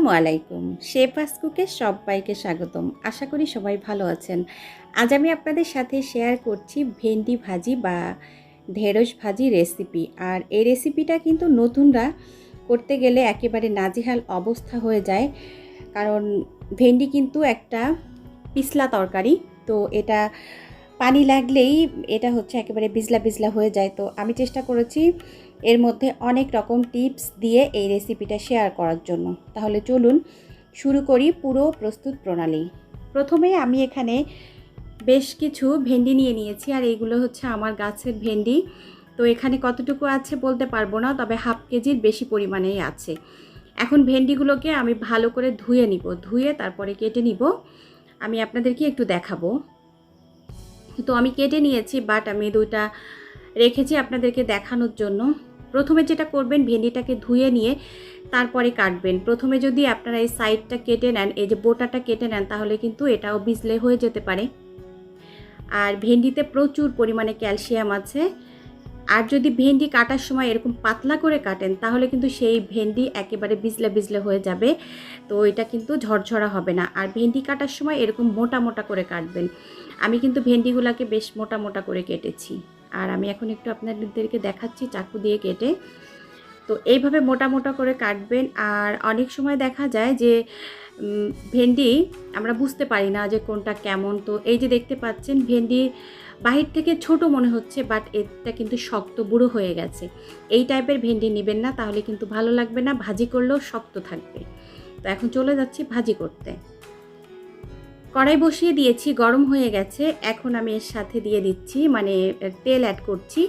আসসালামু আলাইকুম। শেফাস কুকে সবাইকে স্বাগতম। আশা করি সবাই ভালো আছেন। আজ আমি আপনাদের সাথে শেয়ার করছি ভেন্ডি ভাজি বা ঢেঁড়স ভাজি রেসিপি। আর এই রেসিপিটা কিন্তু নতুনরা করতে গেলে একেবারে নাজেহাল অবস্থা হয়ে যায়, কারণ ভেন্ডি কিন্তু একটা পিছলা তরকারি। তো এটা পানি লাগলেই এটা হচ্ছে একেবারে বিজলা বিজলা হয়ে যায়। তো আমি চেষ্টা করেছি এর মধ্যে অনেক রকম টিপস দিয়ে এই রেসিপিটা শেয়ার করার জন্য। তাহলে চলুন শুরু করি পুরো প্রস্তুত প্রণালী। প্রথমে আমি এখানে বেশ কিছু ভেন্ডি নিয়ে নিয়েছি, আর এইগুলো হচ্ছে আমার গাছের ভেন্ডি। তো এখানে কতটুকু আছে বলতে পারবো না, তবে হাফ কেজির বেশি পরিমাণেই আছে। এখন ভেন্ডিগুলোকে আমি ভালো করে ধুয়ে নিব, ধুয়ে তারপরে কেটে নিব। আমি আপনাদেরকে একটু দেখাবো। তো আমি কেটে নিয়েছি, বাট আমি দুইটা রেখেছি আপনাদেরকে দেখানোর জন্য। প্রথমে যেটা করবেন, ভেন্ডিটাকে ধুয়ে নিয়ে তারপরে কাটবেন। প্রথমে যদি আপনারা এই সাইডটা কেটে নেন, এই যে বোটাটা কেটে নেন, তাহলে কিন্তু এটাও বিজলে হয়ে যেতে পারে। আর ভেন্ডিতে প্রচুর পরিমাণে ক্যালসিয়াম আছে। আর যদি ভেন্ডি কাটার সময় এরকম পাতলা করে কাটেন, তাহলে কিন্তু সেই ভেন্ডি একেবারে বিজলে বিজলে হয়ে যাবে। তো এটা কিন্তু ঝরঝরা হবে না। আর ভেন্ডি কাটার সময় এরকম মোটা মোটা করে কাটবেন। আমি কিন্তু ভেন্ডিগুলোকে বেশ মোটা মোটা করে কেটেছি। আর আমি এখন একটু আপনাদেরকে দেখাচ্ছি চাকু দিয়ে কেটে। তো এইভাবে মোটা মোটা করে কাটবেন। আর অনেক সময় দেখা যায় যে ভেন্ডি আমরা বুঝতে পারি না যে কোনটা কেমন। তো এই যে দেখতে পাচ্ছেন, ভেন্ডি বাহির থেকে ছোট মনে হচ্ছে, বাট এটা কিন্তু শক্ত বুড়ো হয়ে গেছে। এই টাইপের ভেন্ডি নেবেন না, তাহলে কিন্তু ভালো লাগবে না, ভাজি করলেও শক্ত থাকবে। তো এখন চলে যাচ্ছি ভাজি করতে। কড়াই বসিয়ে দিয়েছি, গরম হয়ে গেছে। এখন আমি এর সাথে দিয়ে দিচ্ছি তেল অ্যাড করছি।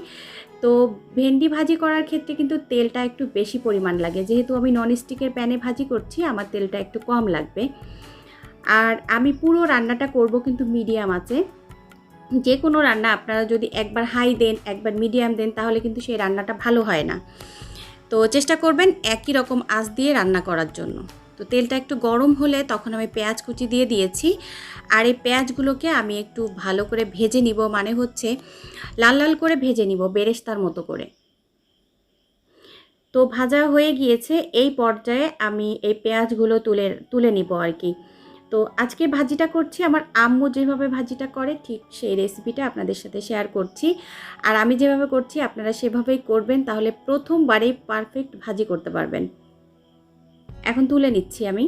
তো ভেন্ডি ভাজি করার ক্ষেত্রে কিন্তু তেলটা একটু বেশি পরিমাণ লাগে, যেহেতু আমি ননস্টিকের প্যানে ভাজি করছি, আমার তেলটা একটু কম লাগবে। আর আমি পুরো রান্নাটা করব কিন্তু মিডিয়াম আঁচে। যে কোনো রান্না আপনারা যদি একবার হাই দেন, একবার মিডিয়াম দেন, তাহলে কিন্তু সেই রান্নাটা ভালো হয় না। তো চেষ্টা করবেন একই রকম আঁচ দিয়ে রান্না করার জন্য। তো তেলটা একটু গরম হলে তখন আমি পেঁয়াজ কুচি দিয়ে দিয়েছি। আর এই পেঁয়াজগুলোকে আমি একটু ভালো করে ভেজে নিব, মানে হচ্ছে লাল লাল করে ভেজে নিব, বেরেস্তার মতো করে। তো ভাজা হয়ে গিয়েছে। এই পর্যায়ে আমি এই পেঁয়াজগুলো তুলে নিব আর কি। তো আজকে ভাজিটা করছি আমার আম্মু যেভাবে ভাজিটা করে, ঠিক সেই রেসিপিটা আপনাদের সাথে শেয়ার করছি। আর আমি যেভাবে করছি আপনারা সেভাবেই করবেন, তাহলে প্রথমবারেই পারফেক্ট ভাজি করতে পারবেন। এখন তুলে নিচ্ছি আমি,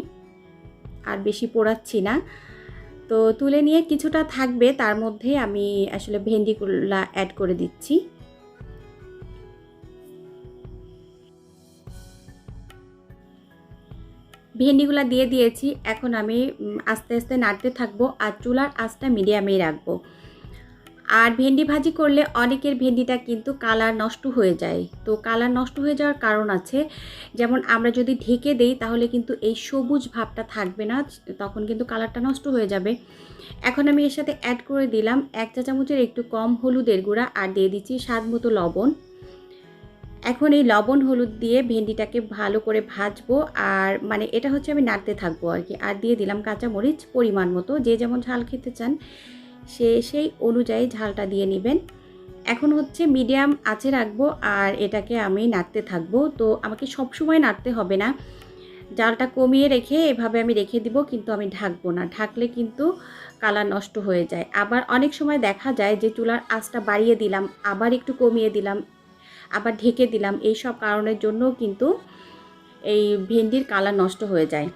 আর বেশি পোড়াচ্ছি না। তো তুলে নিয়ে কিছুটা থাকবে, তার মধ্যে আমি আসলে ভেন্ডিগুলো অ্যাড করে দিচ্ছি। ভেন্ডিগুলো দিয়ে দিয়েছি। এখন আমি আস্তে আস্তে নাড়তে থাকবো, আর চুলার আঁচটা মিডিয়ামেই রাখবো। আর ভেন্ডি ভাজি করলে অনেকের ভেন্ডিটা কিন্তু কালার নষ্ট হয়ে যায়। তো কালার নষ্ট হয়ে যাওয়ার কারণ আছে, যেমন আমরা যদি ঢেকে দেই, তাহলে কিন্তু এই সবুজ ভাবটা থাকবে না, তখন কিন্তু কালারটা নষ্ট হয়ে যাবে। এখন আমি এর সাথে অ্যাড করে দিলাম 1 চা চামচের একটু কম হলুদের গুঁড়া, আর দিয়ে দিচ্ছি স্বাদ মতো লবণ। এখন এই লবণ হলুদ দিয়ে ভেন্ডিটাকে ভালো করে ভাজবো। আর এটা হচ্ছে আমি নাড়তে থাকবো আর কি। আর দিয়ে দিলাম কাঁচামরিচ পরিমাণ মতো, যে যেমন ঝাল খেতে চান সেই অনুযায়ী ঝালটা দিয়ে নেবেন। এখন হচ্ছে মিডিয়াম আঁচে রাখবো, আর এটাকে আমি নাড়তে থাকবো। তো আমাকে সবসময় নাড়তে হবে না, জালটা কমিয়ে রেখে এভাবে আমি রেখে দিব, কিন্তু আমি ঢাকবো না, ঢাকলে কিন্তু কালার নষ্ট হয়ে যায়। আবার অনেক সময় দেখা যায় যে চুলার আঁচটা বাড়িয়ে দিলাম, আবার একটু কমিয়ে দিলাম, আবার ঢেকে দিলাম, এই সব কারণের জন্য কিন্তু এই ভেন্ডির কালার নষ্ট হয়ে যায়।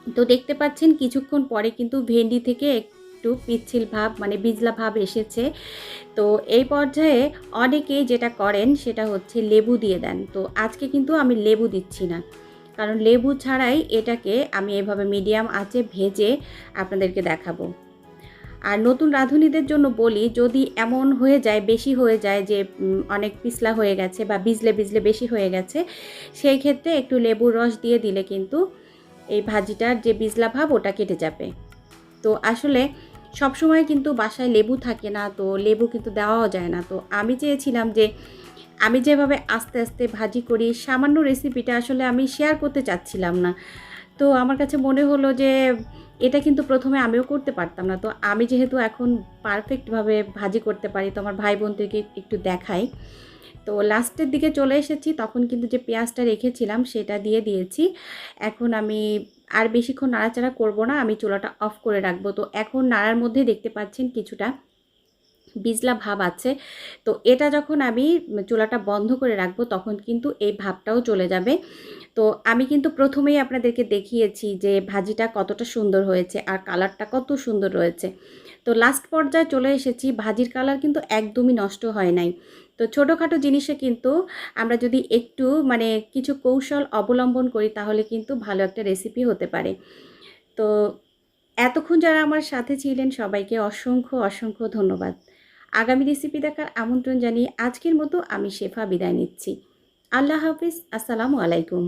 তো দেখতে পাচ্ছেন কিছুক্ষণ পরে কিন্তু ভেন্ডি থেকে একটু পিচ্ছিল ভাব বিজলা ভাব এসেছে। তো এই পর্যায়ে অনেকেই যেটা করেন সেটা হচ্ছে লেবু দিয়ে দেন। তো আজকে কিন্তু আমি লেবু দিচ্ছি না, কারণ লেবু ছাড়াই এটাকে আমি এভাবে মিডিয়াম আঁচে ভেজে আপনাদেরকে দেখাবো। আর নতুন রাঁধুনিদের জন্য বলি, যদি এমন হয়ে যায়, বেশি হয়ে যায় যে অনেক পিছলা হয়ে গেছে বা বিজলে বিজলে বেশি হয়ে গেছে, সেই ক্ষেত্রে একটু লেবুর রস দিয়ে দিলে কিন্তু এই ভাজিটার যে বিজলা ভাব ওটা কেটে যাবে। তো আসলে সবসময় কিন্তু বাসায় লেবু থাকে না, তো লেবু কিন্তু দেওয়াও যায় না। তো আমি চেয়েছিলাম যে আমি যেভাবে আস্তে আস্তে ভাজি করি, সামান্য রেসিপিটা আসলে আমি শেয়ার করতে চাচ্ছিলাম না। তো তো আমার কাছে মনে হলো যে এটা কিন্তু প্রথমে আমিও করতে পারতাম না। তো আমি যেহেতু এখন পারফেক্টভাবে ভাজি করতে পারি, তো আমার ভাই বোনদেরকে একটু দেখাই। তো লাস্টের দিকে চলে এসেছি, তখন কিন্তু যে পেঁয়াজটা রেখেছিলাম সেটা দিয়ে দিয়েছি। এখন আমি আর বেশিক্ষণ নাড়াচাড়া করব না, আমি চুলাটা অফ করে রাখবো। তো এখন নাড়ার মধ্যেই দেখতে পাচ্ছেন কিছুটা বিজলা ভাব আছে। তো এটা যখন আমি চুলাটা বন্ধ করে রাখবো তখন কিন্তু এই ভাবটাও চলে যাবে। তো আমি কিন্তু প্রথমেই আপনাদেরকে দেখিয়েছি যে ভাজিটা কতটা সুন্দর হয়েছে আর কালারটা কত সুন্দর রয়েছে। তো লাস্ট পর্যায়ে চলে এসেছি, ভাজির কালার কিন্তু একদমই নষ্ট হয় নাই। তো ছোটোখাটো জিনিসে কিন্তু আমরা যদি একটু কিছু কৌশল অবলম্বন করি তাহলে কিন্তু ভালো একটা রেসিপি হতে পারে। তো এতক্ষণ যারা আমার সাথে ছিলেন সবাইকে অসংখ্য অসংখ্য ধন্যবাদ। আগামী রেসিপি দেখার আমন্ত্রণ জানিয়ে আজকের মতো আমি শেফা বিদায় নিচ্ছি। আল্লাহ হাফিজ। আসসালামু আলাইকুম।